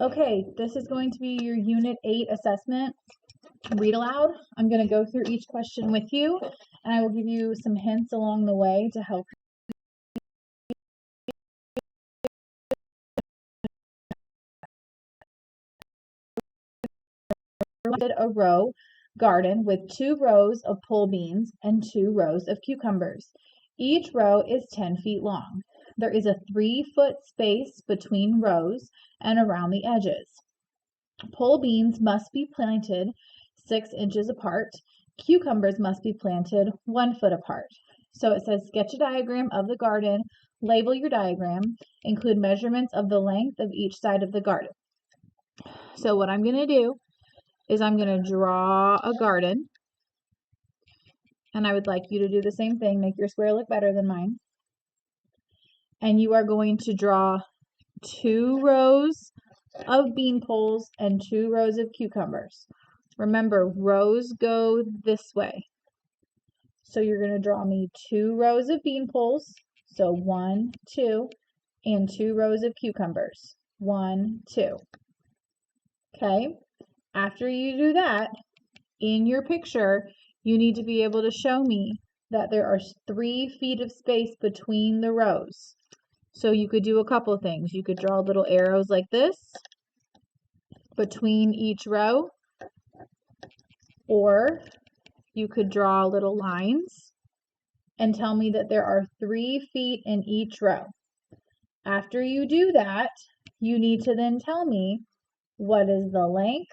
Okay, this is going to be your Unit 8 assessment. Read aloud. I'm going to go through each question with you, and I will give you some hints along the way to help. A row garden with 2 rows of pole beans and 2 rows of cucumbers. Each row is 10 feet long. There is a 3-foot space between rows and around the edges. Pole beans must be planted 6 inches apart. Cucumbers must be planted 1 foot apart. So it says sketch a diagram of the garden, label your diagram, include measurements of the length of each side of the garden. So what I'm going to do is I'm going to draw a garden, and I would like you to do the same thing, make your square look better than mine. And you are going to draw 2 rows of bean poles and 2 rows of cucumbers. Remember, rows go this way. So you're going to draw me 2 rows of bean poles, so 1, 2, and 2 rows of cucumbers, 1, 2. Okay, after you do that, in your picture, you need to be able to show me that there are 3 feet of space between the rows. So you could do a couple things. You could draw little arrows like this between each row, or you could draw little lines and tell me that there are 3 feet in each row. After you do that, you need to then tell me what is the length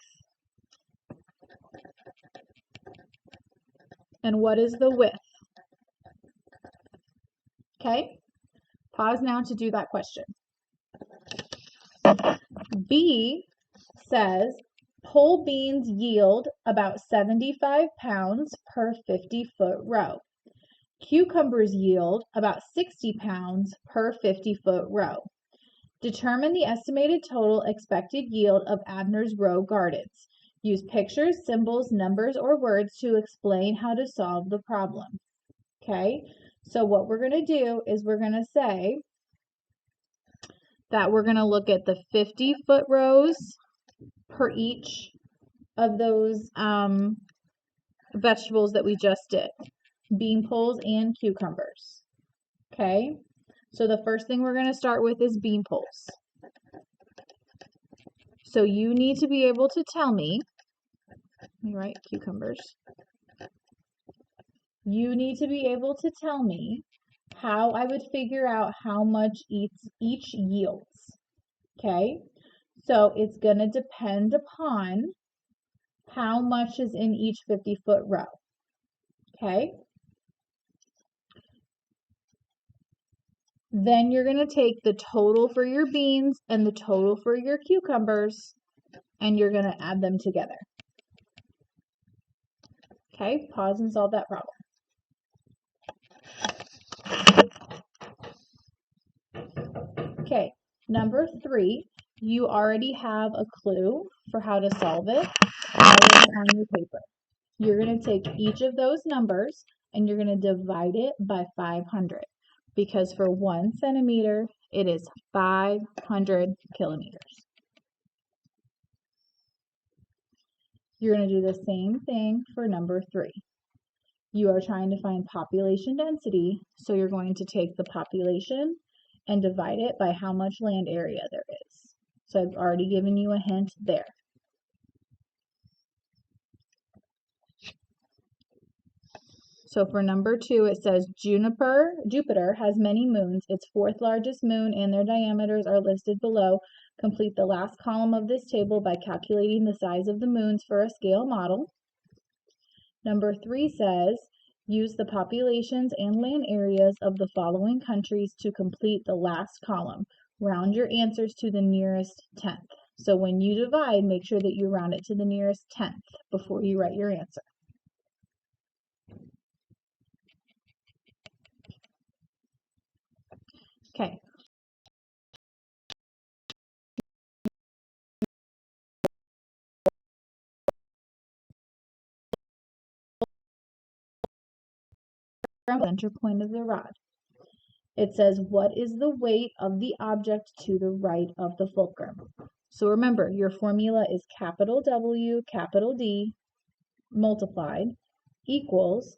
and what is the width. Okay? Pause now to do that question. B says pole beans yield about 75 pounds per 50-foot row. Cucumbers yield about 60 pounds per 50-foot row. Determine the estimated total expected yield of Abner's row gardens. Use pictures, symbols, numbers, or words to explain how to solve the problem. Okay, so what we're going to do is we're going to say that we're going to look at the 50-foot rows per each of those vegetables that we just did, bean poles and cucumbers. Okay, so the first thing we're going to start with is bean poles. So you need to be able to tell me, let me write cucumbers. You need to be able to tell me how I would figure out how much each yields. Okay, so it's going to depend upon how much is in each 50-foot row. Okay, then you're going to take the total for your beans and the total for your cucumbers, and you're going to add them together. Okay, pause and solve that problem. Okay, number 3, you already have a clue for how to solve it already on your paper. You're going to take each of those numbers and you're going to divide it by 500, because for 1 centimeter, it is 500 kilometers. You're going to do the same thing for number 3. You are trying to find population density, so you're going to take the population and divide it by how much land area there is. So I've already given you a hint there. So for number 2, it says Jupiter has many moons. Its 4th largest moon and their diameters are listed below. Complete the last column of this table by calculating the size of the moons for a scale model. Number 3 says, use the populations and land areas of the following countries to complete the last column. Round your answers to the nearest tenth. So when you divide, make sure that you round it to the nearest tenth before you write your answer. Okay. Center point of the rod. It says, what is the weight of the object to the right of the fulcrum? So remember, your formula is capital W, capital D multiplied equals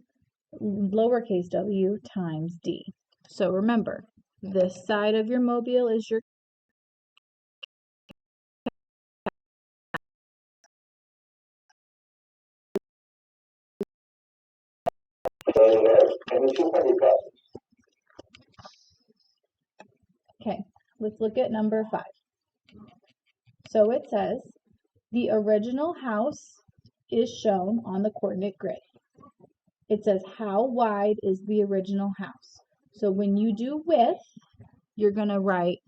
lowercase w times d. So remember, this side of your mobile is your okay, let's look at number 5. So it says, the original house is shown on the coordinate grid. It says, how wide is the original house? So when you do width, you're going to write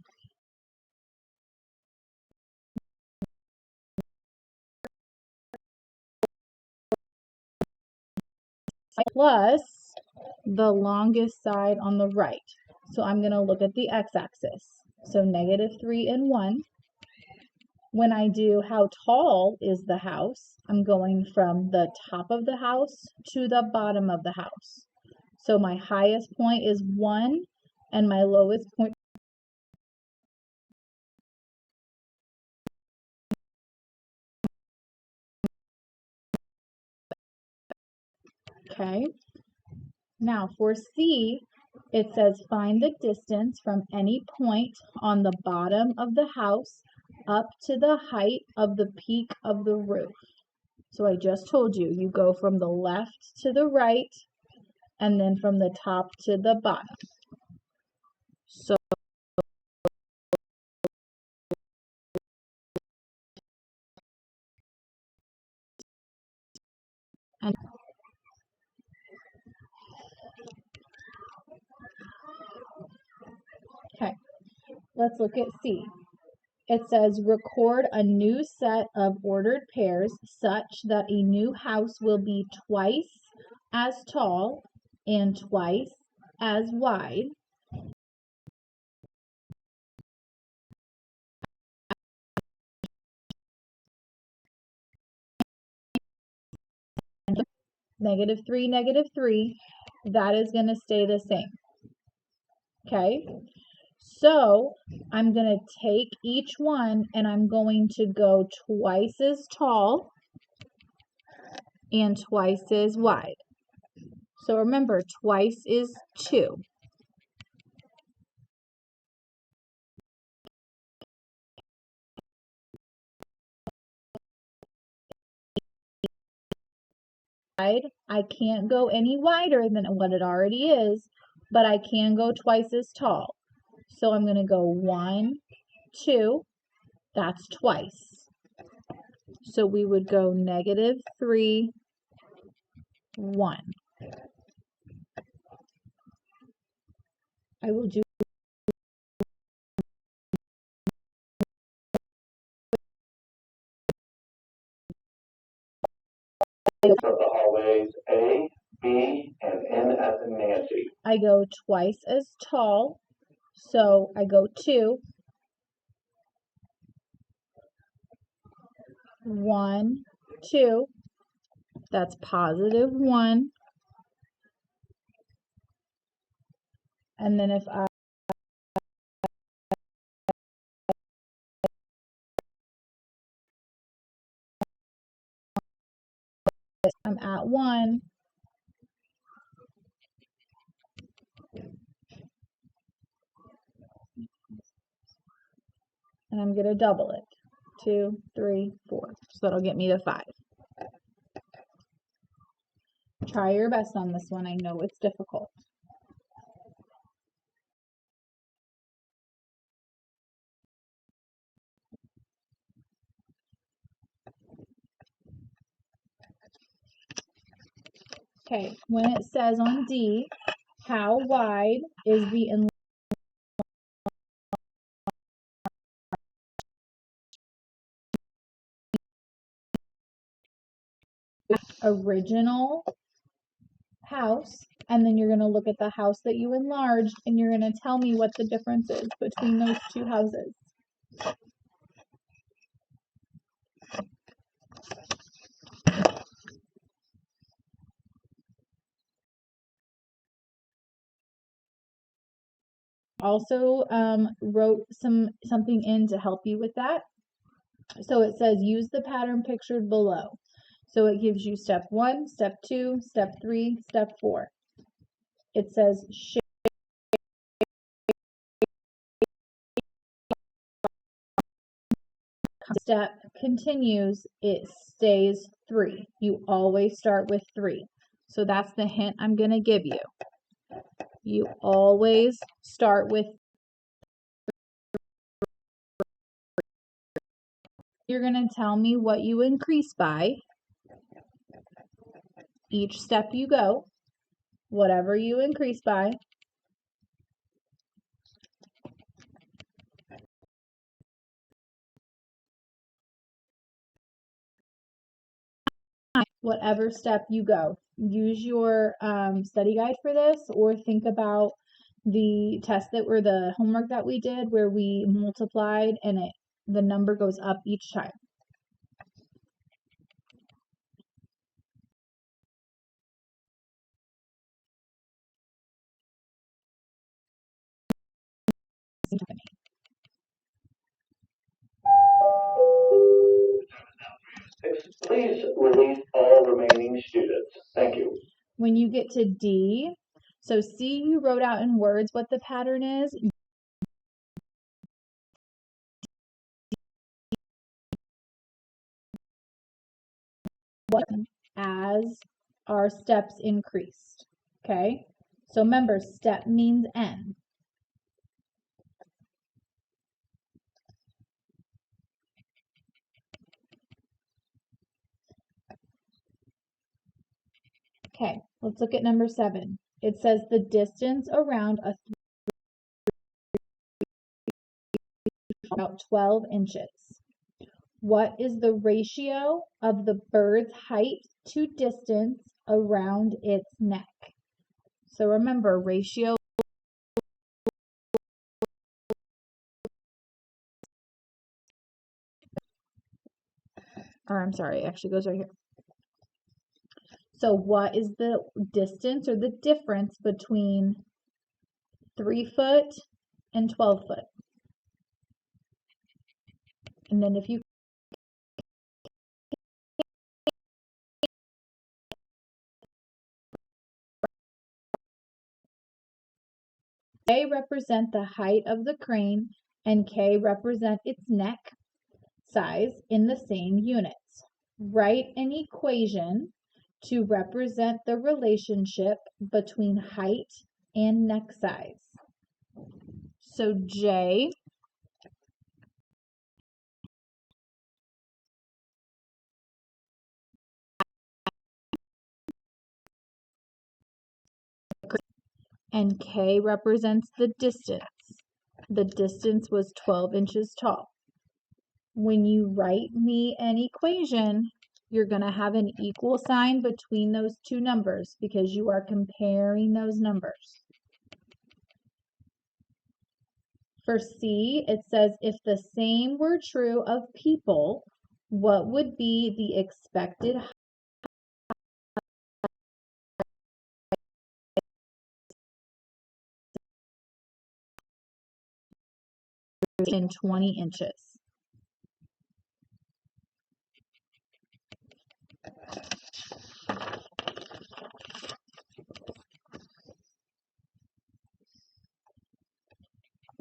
plus the longest side on the right. So I'm going to look at the x-axis. So -3 and 1. When I do how tall is the house, I'm going from the top of the house to the bottom of the house. So my highest point is 1 and my lowest point. Okay. Now for C, it says find the distance from any point on the bottom of the house up to the height of the peak of the roof. So I just told you, you go from the left to the right and then from the top to the bottom. So and okay, let's look at C. It says record a new set of ordered pairs such that a new house will be twice as tall and twice as wide. -3, -3, that is going to stay the same. Okay, so I'm going to take each one and I'm going to go twice as tall and twice as wide. So remember, twice is 2. I can't go any wider than what it already is, but I can go twice as tall. So I'm going to go 1, 2, that's twice. So we would go -3, 1. I will do the hallways A, B, and N as in Nancy. I go twice as tall, so I go 2, 1, 2, that's +1, and then if I'm at 1, and I'm going to double it, 2, 3, 4, so that'll get me to 5. Try your best on this one. I know it's difficult. Okay, when it says on D, how wide is the original house, and then you're going to look at the house that you enlarged, and you're going to tell me what the difference is between those two houses. Also wrote something in to help you with that. So it says use the pattern pictured below. So it gives you step 1, step 2, step 3, step 4. It says step continues, it stays 3. You always start with 3. So that's the hint I'm going to give you. You always start with. You're going to tell me what you increase by each step you go, whatever you increase by. Whatever step you go. Use your study guide for this, or think about the test that or the homework that we did where we multiplied and the number goes up each time. Please release all remaining students. Thank you. When you get to D, so C, you wrote out in words what the pattern is. As our steps increased. Okay, so remember, step means N. Okay, let's look at number 7. It says the distance around a about 12 inches. What is the ratio of the bird's height to distance around its neck? So remember, ratio, or I'm sorry, it actually goes right here. So what is the distance or the difference between 3 foot and 12 foot? And then if you K represent the height of the crane and K represent its neck size in the same units. Write an equation to represent the relationship between height and neck size. So J and K represents the distance. The distance was 12 inches tall. When you write me an equation, you're going to have an equal sign between those two numbers because you are comparing those numbers. For C, it says if the same were true of people, what would be the expected height in 20 inches?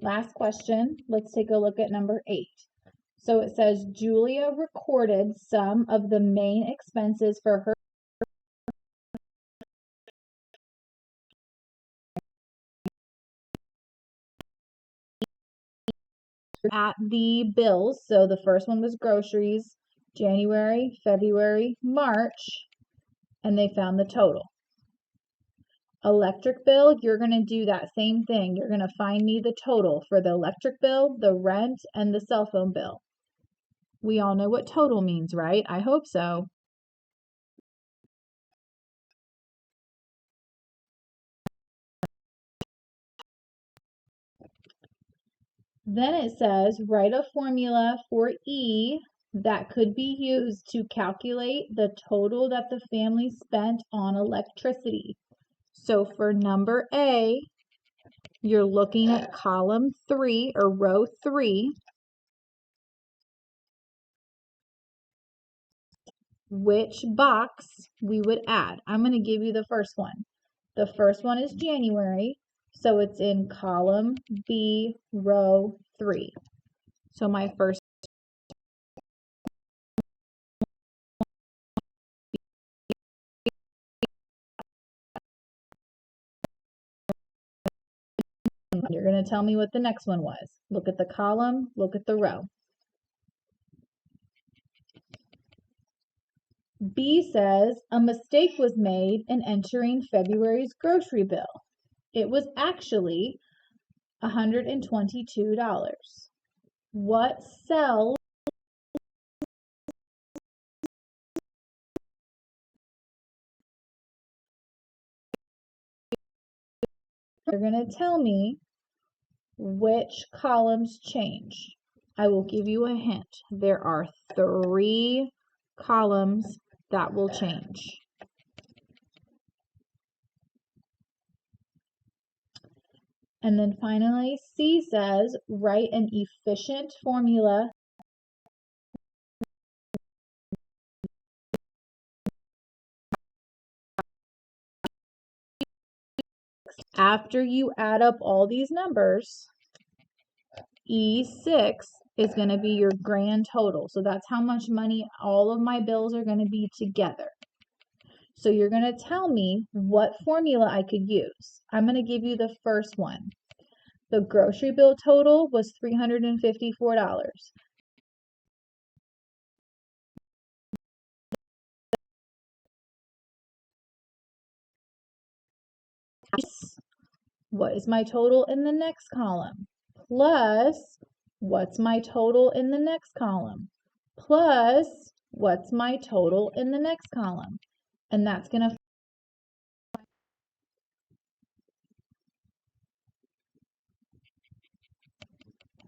Last question. Let's take a look at number 8. So it says Julia recorded some of the main expenses for her at the bills. So the first one was groceries, January, February, March, and they found the total. Electric bill, you're going to do that same thing. You're going to find me the total for the electric bill, the rent, and the cell phone bill. We all know what total means, right? I hope so. Then it says, write a formula for E that could be used to calculate the total that the family spent on electricity. So for number A, you're looking at column 3 or row 3. which box we would add. I'm going to give you the first one. The first one is January, so it's in column B, row 3. So my first you're going to tell me what the next one was. Look at the column, look at the row. B says, a mistake was made in entering February's grocery bill. It was actually $122. What cell you're going to tell me which columns change. I will give you a hint. There are 3 columns that will change. And then finally, C says, write an efficient formula after you add up all these numbers. E6 is going to be your grand total. So that's how much money all of my bills are going to be together. So you're going to tell me what formula I could use. I'm going to give you the first one. The grocery bill total was $354. What is my total in the next column? Plus, what's my total in the next column? Plus, what's my total in the next column? And that's going to